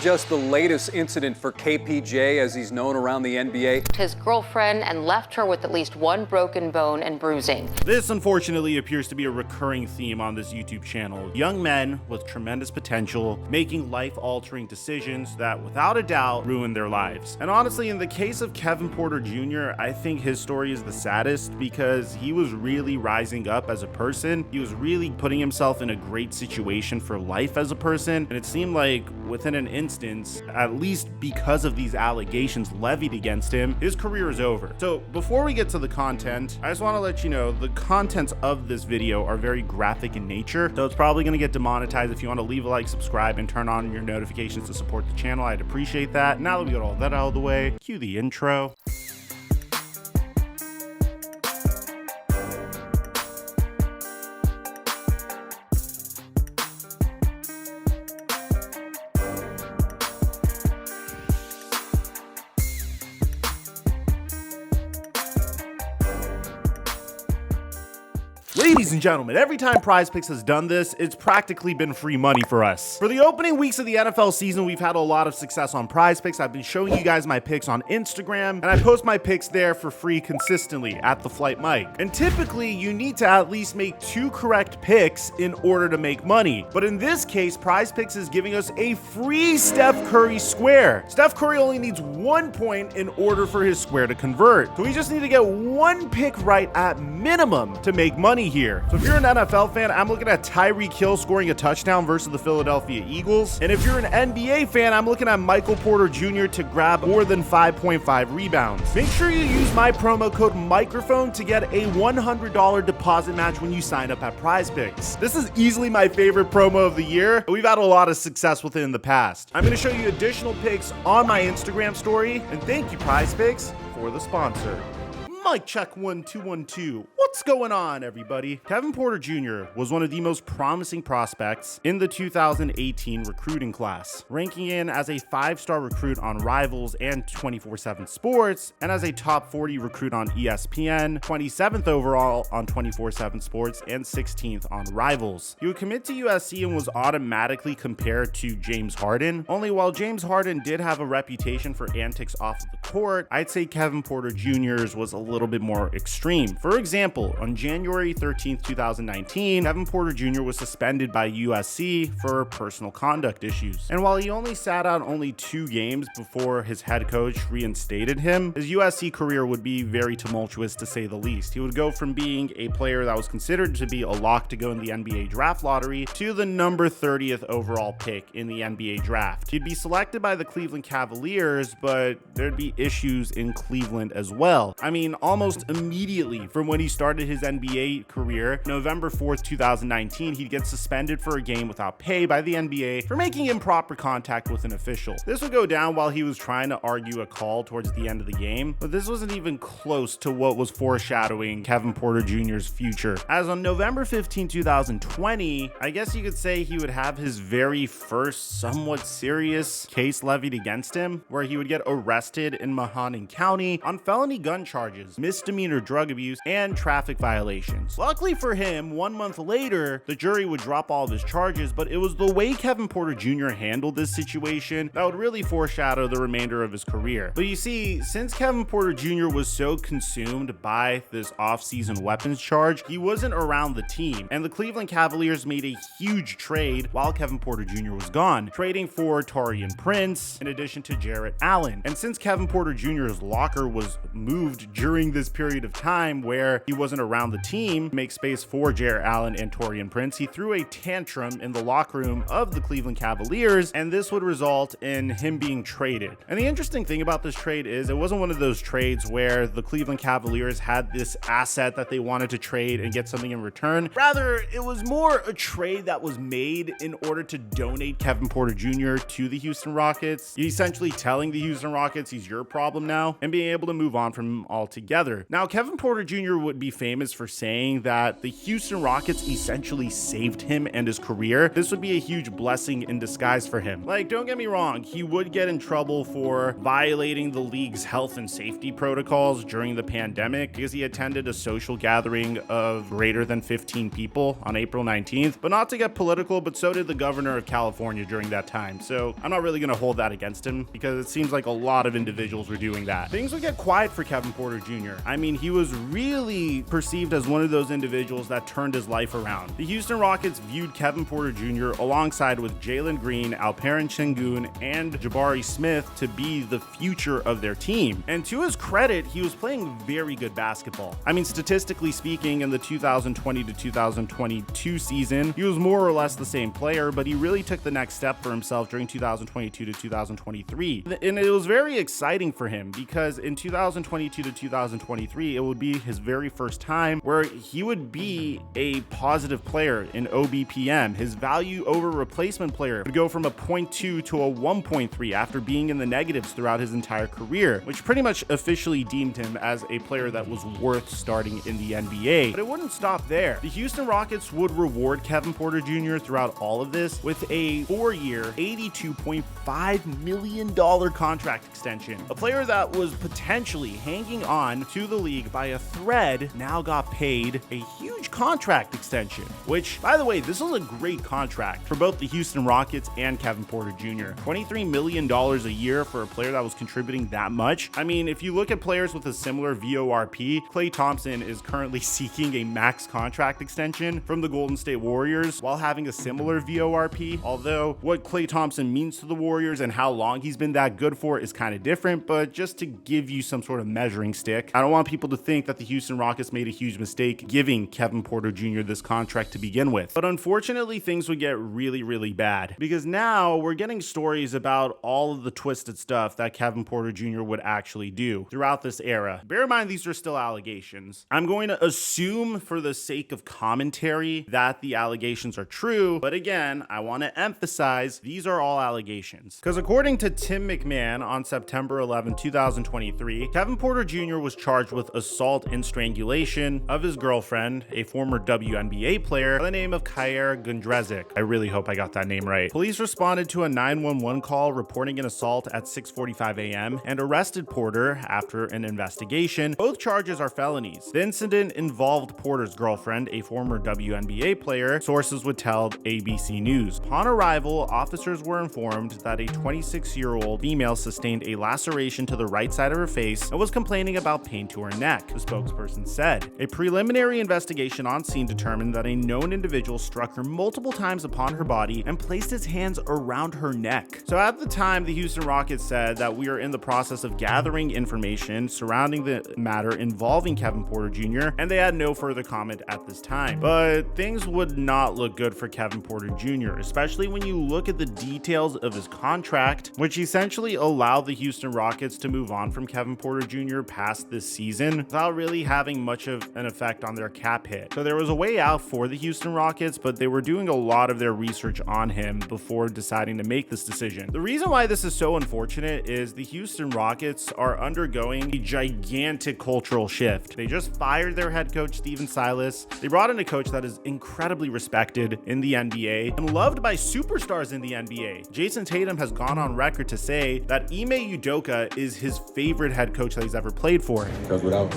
Just the latest incident for KPJ, as he's known around the NBA. His girlfriend and left her with at least one broken bone and bruising. This unfortunately appears to be a recurring theme on this YouTube channel. Young men with tremendous potential making life-altering decisions that without a doubt ruin their lives. And honestly, in the case of Kevin Porter Jr., I think his story is the saddest because he was really rising up as a person. He was really putting himself in a great situation for life as a person. And it seemed like within an instance, at least because of these allegations levied against him, his career is over. So before we get to the content, I just want to let you know the contents of this video are very graphic in nature. So it's probably going to get demonetized. If you want to leave a like, subscribe, and turn on your notifications to support the channel, I'd appreciate that. Now that we got all that out of the way, cue the intro. Ladies and gentlemen, every time PrizePicks has done this, it's practically been free money for us. For the opening weeks of the NFL season, we've had a lot of success on PrizePicks. I've been showing you guys my picks on Instagram, and I post my picks there for free consistently at TheFlightMike. And typically, you need to at least make 2 correct picks in order to make money. But in this case, PrizePicks is giving us a free Steph Curry square. Steph Curry only needs 1 point in order for his square to convert. So we just need to get 1 pick right at minimum to make money here. So if you're an NFL fan, I'm looking at Tyreek Hill scoring a touchdown versus the Philadelphia Eagles. And if you're an NBA fan, I'm looking at Michael Porter Jr. to grab more than 5.5 rebounds. Make sure you use my promo code microphone to get a $100 deposit match when you sign up at PrizePicks. This is easily my favorite promo of the year. We've had a lot of success with it in the past. I'm going to show you additional picks on my Instagram story. And thank you, PrizePicks, for the sponsor. Mic check 1 2 1 2. What's going on, everybody? Kevin Porter Jr. was one of the most promising prospects in the 2018 recruiting class, ranking in as a 5-star recruit on Rivals and 24/7 Sports, and as a top 40 recruit on ESPN, 27th overall on 24/7 Sports, and 16th on Rivals. He would commit to USC and was automatically compared to James Harden. Only while James Harden did have a reputation for antics off of the court, I'd say Kevin Porter Jr.'s was a little bit more extreme. For example, on January 13th, 2019, Kevin Porter Jr. was suspended by USC for personal conduct issues. And while he only sat out only 2 games before his head coach reinstated him, his USC career would be very tumultuous to say the least. He would go from being a player that was considered to be a lock to go in the NBA draft lottery to the number 30th overall pick in the NBA draft. He'd be selected by the Cleveland Cavaliers, but there'd be issues in Cleveland as well. I mean, almost immediately from when he started his NBA career, November 4th, 2019, he'd get suspended for a game without pay by the NBA for making improper contact with an official. This would go down while he was trying to argue a call towards the end of the game, but this wasn't even close to what was foreshadowing Kevin Porter Jr.'s future. As on November 15, 2020, I guess you could say he would have his very first somewhat serious case levied against him, where he would get arrested in Mahoning County on felony gun charges, misdemeanor drug abuse, and traffic violations. Luckily for him, 1 month later, the jury would drop all of his charges, but it was the way Kevin Porter Jr. handled this situation that would really foreshadow the remainder of his career. But you see, since Kevin Porter Jr. was so consumed by this off-season weapons charge, he wasn't around the team, and the Cleveland Cavaliers made a huge trade while Kevin Porter Jr. was gone, trading for Taurean Prince in addition to Jarrett Allen. And since Kevin Porter Jr.'s locker was moved during this period of time where he wasn't around the team to make space for Jarrett Allen and Taurean Prince, he threw a tantrum in the locker room of the Cleveland Cavaliers, and this would result in him being traded. And the interesting thing about this trade is it wasn't one of those trades where the Cleveland Cavaliers had this asset that they wanted to trade and get something in return. Rather, it was more a trade that was made in order to donate Kevin Porter Jr. to the Houston Rockets, essentially telling the Houston Rockets he's your problem now and being able to move on from him altogether. together. Now, Kevin Porter Jr. would be famous for saying that the Houston Rockets essentially saved him and his career. This would be a huge blessing in disguise for him. Like, don't get me wrong, he would get in trouble for violating the league's health and safety protocols during the pandemic because he attended a social gathering of greater than 15 people on April 19th. But not to get political, but so did the governor of California during that time. So I'm not really going to hold that against him because it seems like a lot of individuals were doing that. Things would get quiet for Kevin Porter Jr. I mean, he was really perceived as one of those individuals that turned his life around. The Houston Rockets viewed Kevin Porter Jr. alongside with Jalen Green, Alperen Sengun, and Jabari Smith to be the future of their team. And to his credit, he was playing very good basketball. I mean, statistically speaking, in the 2020 to 2022 season, he was more or less the same player, but he really took the next step for himself during 2022 to 2023. And it was very exciting for him because in 2022 to 2023, it would be his very first time where he would be a positive player in OBPM. His value over replacement player would go from a 0.2 to a 1.3 after being in the negatives throughout his entire career, which pretty much officially deemed him as a player that was worth starting in the NBA. But it wouldn't stop there. The Houston Rockets would reward Kevin Porter Jr. throughout all of this with a 4-year, $82.5 million contract extension. A player that was potentially hanging on to the league by a thread now got paid a huge contract extension, which, by the way, this was a great contract for both the Houston Rockets and Kevin Porter Jr. $23 million a year for a player that was contributing that much. I mean, if you look at players with a similar VORP, Klay Thompson is currently seeking a max contract extension from the Golden State Warriors while having a similar VORP, although what Klay Thompson means to the Warriors and how long he's been that good for is kind of different, but just to give you some sort of measuring stick, I don't want people to think that the Houston Rockets made a huge mistake giving Kevin Porter Jr. this contract to begin with. But unfortunately, things would get really, really bad because now we're getting stories about all of the twisted stuff that Kevin Porter Jr. would actually do throughout this era. Bear in mind, these are still allegations. I'm going to assume for the sake of commentary that the allegations are true, but again, I want to emphasize these are all allegations. Because according to Tim McMahon on September 11, 2023, Kevin Porter Jr. was charged with assault and strangulation of his girlfriend, a former WNBA player by the name of Kiera Gundrezic. I really hope I got that name right. Police responded to a 911 call reporting an assault at 6:45 a.m. and arrested Porter after an investigation. Both charges are felonies. The incident involved Porter's girlfriend, a former WNBA player, sources would tell ABC News. Upon arrival, officers were informed that a 26-year-old female sustained a laceration to the right side of her face and was complaining about pain to her neck, the spokesperson said. A preliminary investigation on scene determined that a known individual struck her multiple times upon her body and placed his hands around her neck. So at the time, the Houston Rockets said that we are in the process of gathering information surrounding the matter involving Kevin Porter Jr., and they had no further comment at this time. But things would not look good for Kevin Porter Jr., especially when you look at the details of his contract, which essentially allowed the Houston Rockets to move on from Kevin Porter Jr. past this season without really having much of an effect on their cap hit. So there was a way out for the Houston Rockets, but they were doing a lot of their research on him before deciding to make this decision. The reason why this is so unfortunate is the Houston Rockets are undergoing a gigantic cultural shift. They just fired their head coach, Stephen Silas. They brought in a coach that is incredibly respected in the NBA and loved by superstars in the NBA. Jason Tatum has gone on record to say that Ime Udoka is his favorite head coach that he's ever played for. Because without,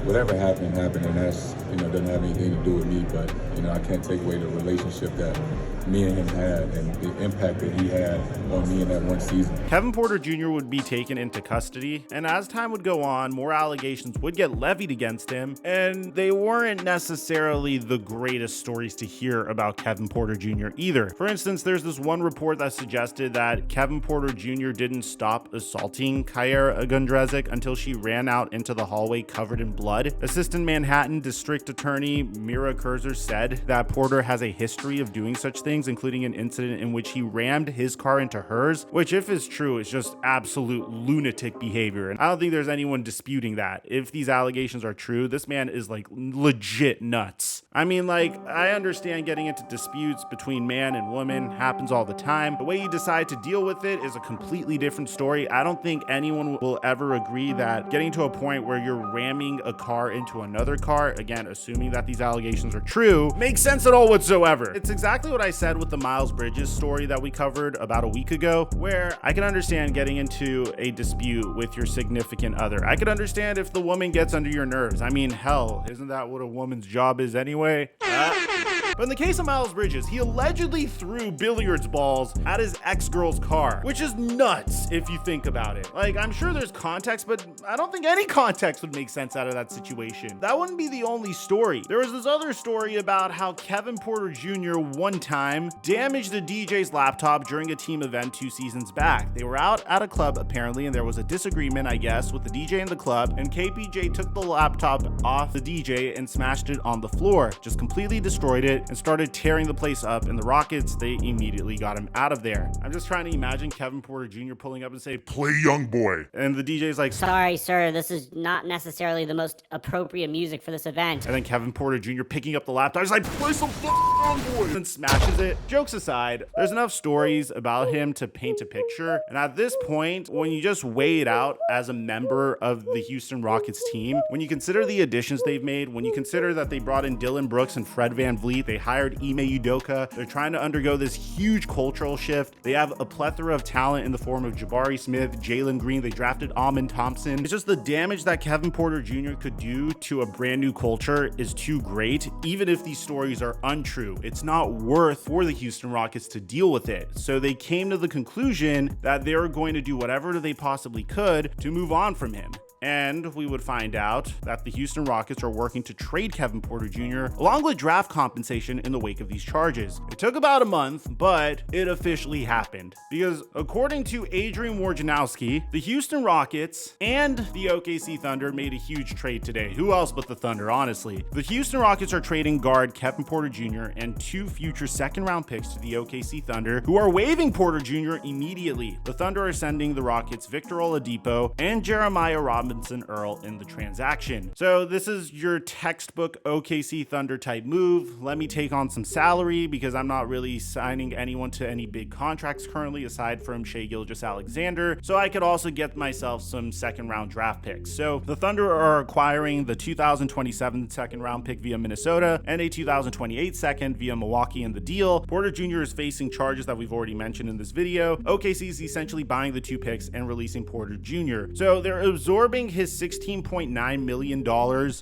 whatever happened, and that's, doesn't have anything to do with me, but, I can't take away the relationship that me and him had and the impact that he had on me in that one season. Kevin Porter Jr. would be taken into custody, and as time would go on, more allegations would get levied against him, and they weren't necessarily the greatest stories to hear about Kevin Porter Jr. either. For instance, there's this one report that suggested that Kevin Porter Jr. didn't stop assaulting Kiera Gundrezic until she ran out into the hallway covered in blood. Assistant Manhattan District Attorney Mira Kurzer said that Porter has a history of doing such things things, including an incident in which he rammed his car into hers, which if it's true, is just absolute lunatic behavior. And I don't think there's anyone disputing that. If these allegations are true, this man is like legit nuts. I mean, like, I understand getting into disputes between man and woman happens all the time. The way you decide to deal with it is a completely different story. I don't think anyone will ever agree that getting to a point where you're ramming a car into another car, again, assuming that these allegations are true, makes sense at all whatsoever. It's exactly what I said with the Miles Bridges story that we covered about a week ago, where I can understand getting into a dispute with your significant other. I could understand if the woman gets under your nerves. I mean, hell, isn't that what a woman's job is anyway? But in the case of Miles Bridges, he allegedly threw billiards balls at his ex-girl's car, which is nuts if you think about it. Like, I'm sure there's context, but I don't think any context would make sense out of that situation. That wouldn't be the only story. There was this other story about how Kevin Porter Jr. one time damaged the DJ's laptop during a team event 2 seasons back. They were out at a club apparently, and there was a disagreement, I guess, with the DJ in the club, and KPJ took the laptop off the DJ and smashed it on the floor, just completely destroyed it, and started tearing the place up, and the Rockets, they immediately got him out of there. I'm just trying to imagine Kevin Porter Jr. pulling up and say, "Play Young Boy," and the DJ's like, "Sorry, sir, this is not necessarily the most appropriate music for this event." And then Kevin Porter Jr. picking up the laptop, he's like, "Play some Young Boy," and smashes it. Jokes aside, there's enough stories about him to paint a picture, and at this point, when you just weigh it out as a member of the Houston Rockets team, when you consider the additions they've made, when you consider that they brought in Dylan Brooks and Fred VanVleet, they hired Ime Udoka. They're trying to undergo this huge cultural shift. They have a plethora of talent in the form of Jabari Smith, Jalen Green. They drafted Amon Thompson. It's just the damage that Kevin Porter Jr. could do to a brand new culture is too great. Even if these stories are untrue, it's not worth for the Houston Rockets to deal with it. So they came to the conclusion that they were going to do whatever they possibly could to move on from him. And we would find out that the Houston Rockets are working to trade Kevin Porter Jr. along with draft compensation in the wake of these charges. It took about a month, but it officially happened. Because according to Adrian Wojnarowski, the Houston Rockets and the OKC Thunder made a huge trade today. Who else but the Thunder, honestly? The Houston Rockets are trading guard Kevin Porter Jr. and 2 future second-round picks to the OKC Thunder, who are waiving Porter Jr. immediately. The Thunder are sending the Rockets Victor Oladipo and Jeremiah Robinson Earl in the transaction. So this is your textbook OKC Thunder type move. Let me take on some salary because I'm not really signing anyone to any big contracts currently aside from Shai Gilgeous-Alexander. So I could also get myself some second round draft picks. So the Thunder are acquiring the 2027 second round pick via Minnesota and a 2028 second via Milwaukee in the deal. Porter Jr. is facing charges that we've already mentioned in this video. OKC is essentially buying the 2 picks and releasing Porter Jr. So they're absorbing his $16.9 million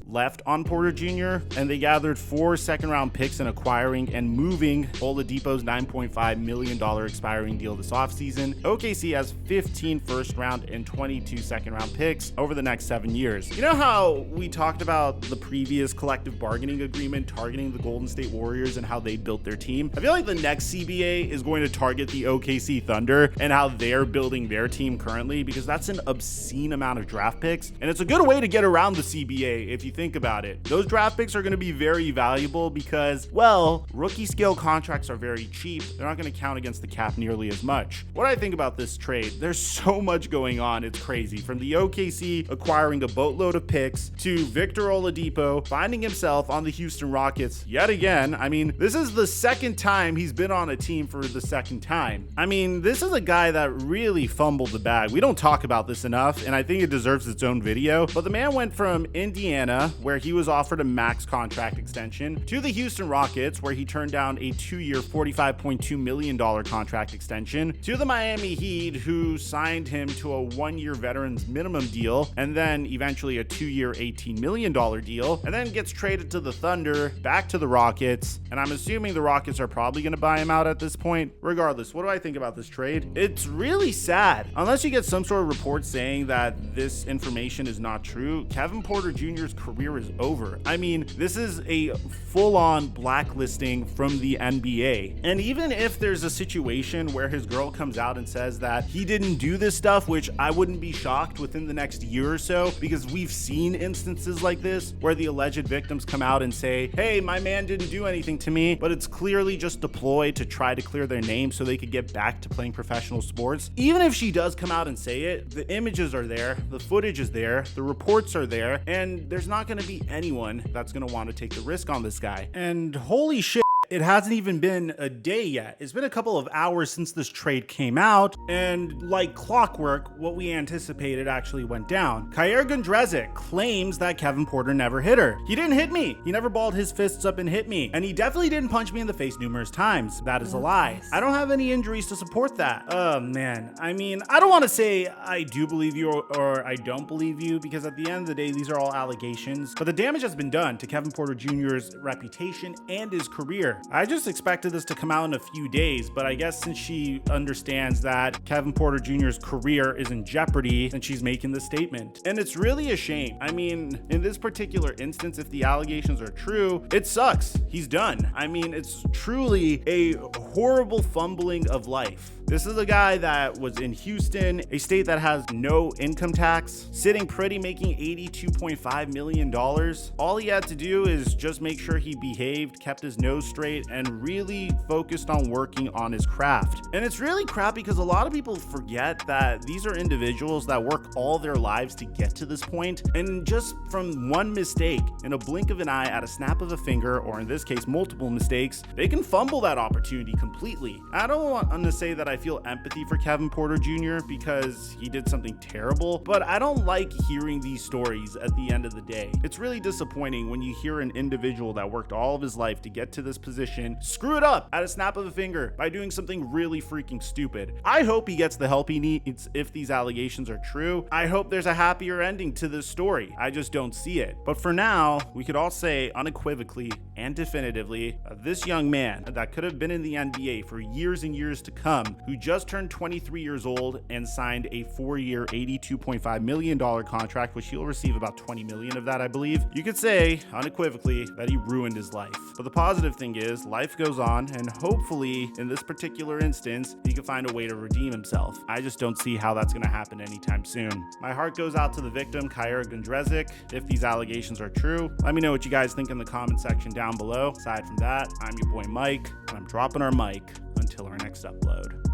left on Porter Jr., and they gathered 4 second-round picks in acquiring and moving Oladipo's $9.5 million expiring deal this offseason. OKC has 15 first-round and 22 second-round picks over the next 7 years. You know how we talked about the previous collective bargaining agreement targeting the Golden State Warriors and how they built their team? I feel like the next CBA is going to target the OKC Thunder and how they're building their team currently, because that's an obscene amount of draft picks. And it's a good way to get around the CBA if you think about it. Those draft picks are going to be very valuable because, well, rookie scale contracts are very cheap. They're not going to count against the cap nearly as much. What I think about this trade, there's so much going on. It's crazy. From the OKC acquiring a boatload of picks to Victor Oladipo finding himself on the Houston Rockets yet again. I mean, this is the second time he's been on a team for the second time. I mean, this is a guy that really fumbled the bag. We don't talk about this enough, and I think it deserves its own video, but the man went from Indiana, where he was offered a max contract extension, to the Houston Rockets, where he turned down a 2-year $45.2 million contract extension, to the Miami Heat, who signed him to a 1-year veterans minimum deal, and then eventually a 2-year $18 million deal, and then gets traded to the Thunder, back to the Rockets, and I'm assuming the Rockets are probably going to buy him out at this point. Regardless, what do I think about this trade? It's really sad. Unless you get some sort of report saying that this information is not true, Kevin Porter Jr.'s career is over. I mean, this is a full-on blacklisting from the NBA. And even if there's a situation where his girl comes out and says that he didn't do this stuff, which I wouldn't be shocked within the next year or so, because we've seen instances like this where the alleged victims come out and say, hey, my man didn't do anything to me, but it's clearly just deployed to try to clear their name so they could get back to playing professional sports. Even if she does come out and say it, the images are there, the footage is there, the reports are there, and there's not going to be anyone that's going to want to take the risk on this guy. And holy shit, it hasn't even been a day yet. It's been a couple of hours since this trade came out, and like clockwork, what we anticipated actually went down. Kyer Gundrezic claims that Kevin Porter never hit her. He didn't hit me. He never balled his fists up and hit me. And he definitely didn't punch me in the face numerous times. That is a lie. I don't have any injuries to support that. Oh man. I mean, I don't want to say I do believe you or I don't believe you, because at the end of the day, these are all allegations. But the damage has been done to Kevin Porter Jr.'s reputation and his career. I just expected this to come out in a few days, but I guess since she understands that Kevin Porter Jr.'s career is in jeopardy, then she's making this statement. And it's really a shame. I mean, in this particular instance, if the allegations are true, it sucks. He's done. I mean, it's truly a horrible fumbling of life. This is a guy that was in Houston, a state that has no income tax, sitting pretty, making $82.5 million. All he had to do is just make sure he behaved, kept his nose straight, and really focused on working on his craft. And it's really crap because a lot of people forget that these are individuals that work all their lives to get to this point, and just from one mistake, in a blink of an eye, at a snap of a finger, or in this case, multiple mistakes, they can fumble that opportunity completely. I don't want to say that I feel empathy for Kevin Porter Jr. because he did something terrible, but I don't like hearing these stories at the end of the day. It's really disappointing when you hear an individual that worked all of his life to get to this position screw it up at a snap of a finger by doing something really freaking stupid. I hope he gets the help he needs if these allegations are true. I hope there's a happier ending to this story. I just don't see it. But for now, we could all say unequivocally and definitively, this young man that could have been in the NBA for years and years to come, who just turned 23 years old and signed a 4-year, $82.5 million contract, which he'll receive about $20 million of that, I believe. You could say unequivocally that he ruined his life. But the positive thing is life goes on, and hopefully in this particular instance, he can find a way to redeem himself. I just don't see how that's going to happen anytime soon. My heart goes out to the victim, Kyer Gundrezic. If these allegations are true, let me know what you guys think in the comment section down below. Aside from that, I'm your boy Mike, and I'm dropping our mic until our next upload.